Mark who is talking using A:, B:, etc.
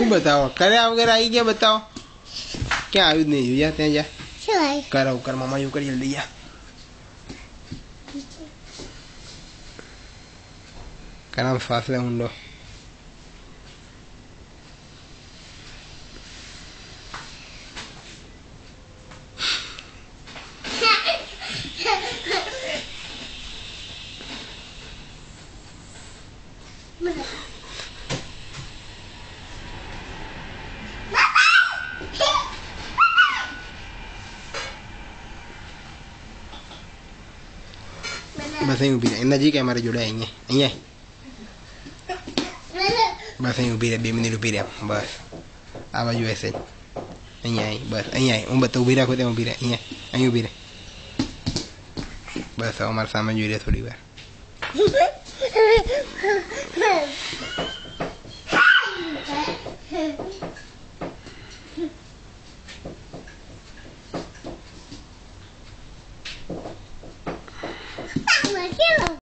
A: શું બતાવો કર્યા વગર આવી ગયા બતાવો ક્યાં આવ્યું જ નહીં જોયા ત્યાં જા કરાવ કર મામા એવું કરી જલ્દી જા કરામ શ્વાસ લે ઊંડો બસ અહીં ઊભી રહે નજીક અમારે જોડે અહીંયા બસ અહીં ઊભી રહે 2 મિનિટ ઊભી રહે બસ આ બાજુ હશે અહીંયા અહીં બસ અહીંયા હું બધા ઊભી રાખું ત્યાં ઊભી રહે અહીંયા અહીં ઊભી રહે બસ અમારે સામે જોઈ રહે થોડી વાર